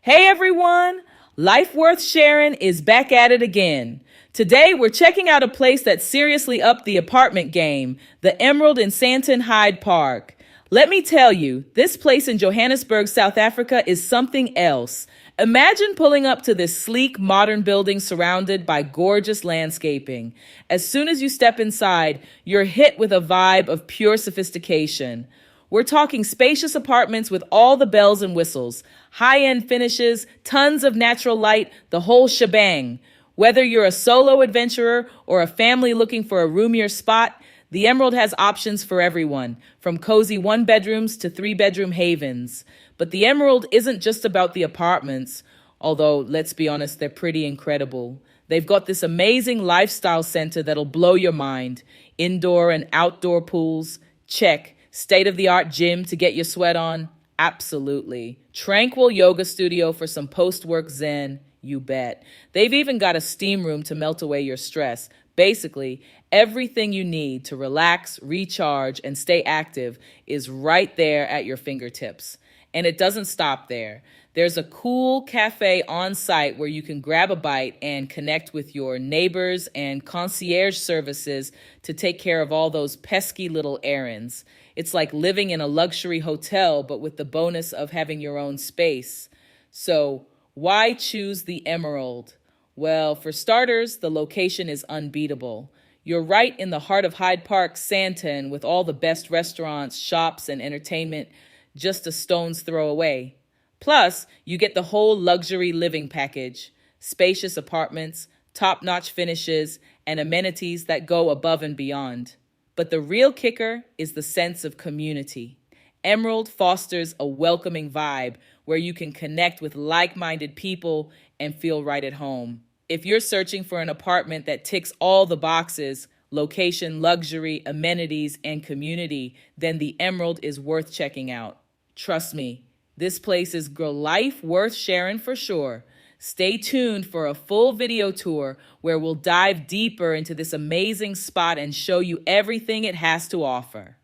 Hey everyone! LifeWorthSharin is back at it again. Today we're checking out a place that seriously upped the apartment game, the Emerald in Sandton, Hyde Park. Let me tell you, this place in Johannesburg, South Africa is something else. Imagine pulling up to this sleek, modern building surrounded by gorgeous landscaping. As soon as you step inside, you're hit with a vibe of pure sophistication. We're talking spacious apartments with all the bells and whistles, high-end finishes, tons of natural light, the whole shebang. Whether you're a solo adventurer or a family looking for a roomier spot, the Emerald has options for everyone, from cozy one-bedrooms to three-bedroom havens. But the Emerald isn't just about the apartments, although, let's be honest, they're pretty incredible. They've got this amazing lifestyle center that'll blow your mind. Indoor and outdoor pools, check. State-of-the-art gym to get your sweat on? Absolutely. Tranquil yoga studio for some post-work zen? You bet. They've even got a steam room to melt away your stress. Basically, everything you need to relax, recharge, and stay active is right there at your fingertips. And it doesn't stop there. There's a cool cafe on site where you can grab a bite and connect with your neighbors and concierge services to take care of all those pesky little errands. It's like living in a luxury hotel, but with the bonus of having your own space. So why choose the Emerald? Well, for starters, the location is unbeatable. You're right in the heart of Hyde Park, Sandton, with all the best restaurants, shops, and entertainment just a stone's throw away. Plus, you get the whole luxury living package, spacious apartments, top-notch finishes, and amenities that go above and beyond. But the real kicker is the sense of community. Emerald fosters a welcoming vibe where you can connect with like-minded people and feel right at home. If you're searching for an apartment that ticks all the boxes, location, luxury, amenities, and community, then the Emerald is worth checking out. Trust me, this place is life worth sharing for sure. Stay tuned for a full video tour where we'll dive deeper into this amazing spot and show you everything it has to offer.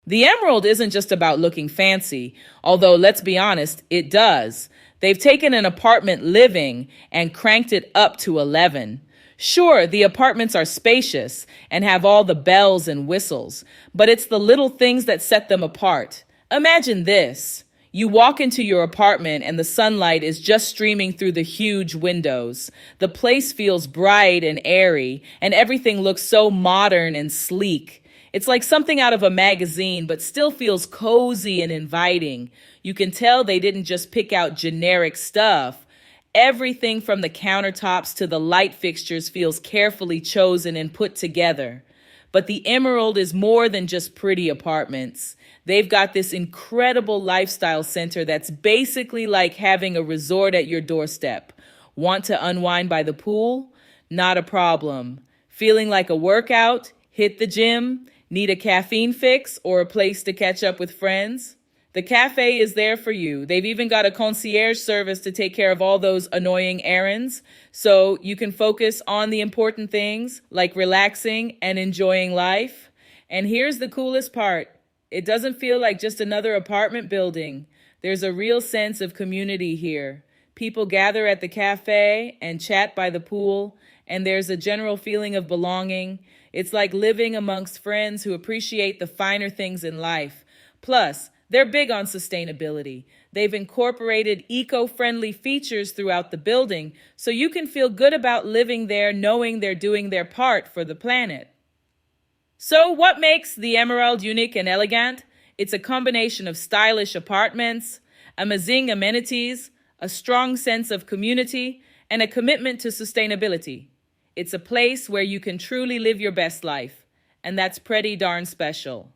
The Emerald isn't just about looking fancy, although let's be honest, it does. They've taken an apartment living and cranked it up to 11. Sure, the apartments are spacious and have all the bells and whistles, but it's the little things that set them apart. Imagine this. You walk into your apartment and the sunlight is just streaming through the huge windows. The place feels bright and airy, and everything looks so modern and sleek. It's like something out of a magazine, but still feels cozy and inviting. You can tell they didn't just pick out generic stuff. Everything from the countertops to the light fixtures feels carefully chosen and put together. But the Emerald is more than just pretty apartments. They've got this incredible lifestyle center that's basically like having a resort at your doorstep. Want to unwind by the pool? Not a problem. Feeling like a workout? Hit the gym? Need a caffeine fix or a place to catch up with friends? The cafe is there for you. They've even got a concierge service to take care of all those annoying errands, so you can focus on the important things like relaxing and enjoying life. And here's the coolest part. It doesn't feel like just another apartment building. There's a real sense of community here. People gather at the cafe and chat by the pool, and there's a general feeling of belonging. It's like living amongst friends who appreciate the finer things in life. Plus, they're big on sustainability. They've incorporated eco-friendly features throughout the building, so you can feel good about living there knowing they're doing their part for the planet. So what makes the Emerald unique and elegant? It's a combination of stylish apartments, amazing amenities, a strong sense of community, and a commitment to sustainability. It's a place where you can truly live your best life, and that's pretty darn special.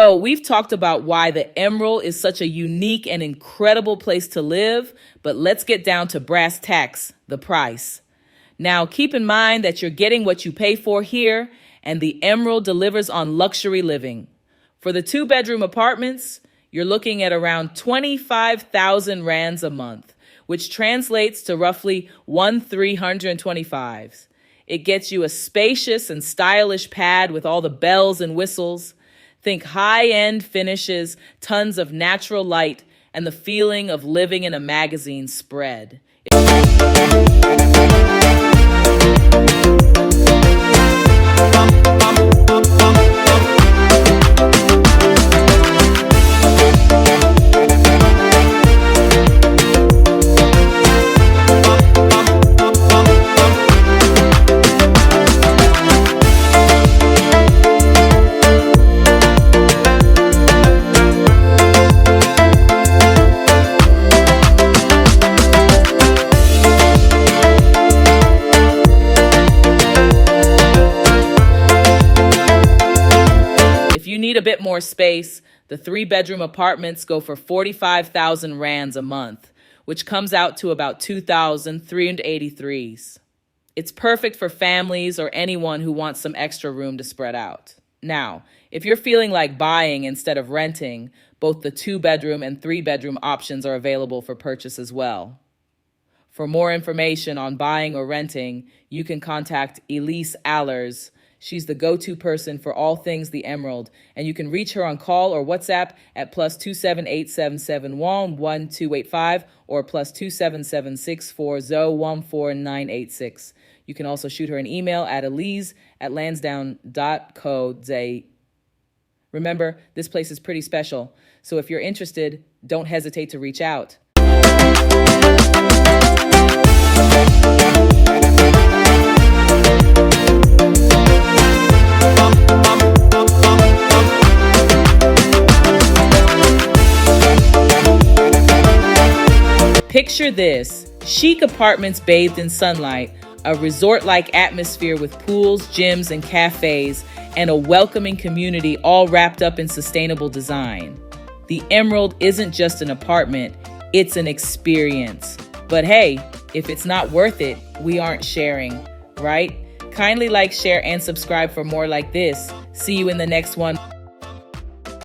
So we've talked about why the Emerald is such a unique and incredible place to live, but let's get down to brass tacks, the price. Now, keep in mind that you're getting what you pay for here, and the Emerald delivers on luxury living. For the 2-bedroom apartments, you're looking at around 25,000 rands a month, which translates to roughly 1,325. It gets you a spacious and stylish pad with all the bells and whistles. Think high-end finishes, tons of natural light, and the feeling of living in a magazine spread. If you need a bit more space, the 3-bedroom apartments go for 45,000 rands a month, which comes out to about 2,383. It's perfect for families or anyone who wants some extra room to spread out. Now, if you're feeling like buying instead of renting, both the 2-bedroom and 3-bedroom options are available for purchase as well. For more information on buying or renting, you can contact Elise Allers. She's the go-to person for all things the Emerald, and you can reach her on call or WhatsApp at +27877111285 or +27764014986. You can also shoot her an email at elise@lansdowne.co.za. Remember, this place is pretty special, so if you're interested, don't hesitate to reach out. Picture this: chic apartments bathed in sunlight, a resort-like atmosphere with pools, gyms, and cafes, and a welcoming community all wrapped up in sustainable design. The Emerald isn't just an apartment, it's an experience. But hey, if it's not worth it, we aren't sharing, right? Kindly like, share, and subscribe for more like this. See you in the next one.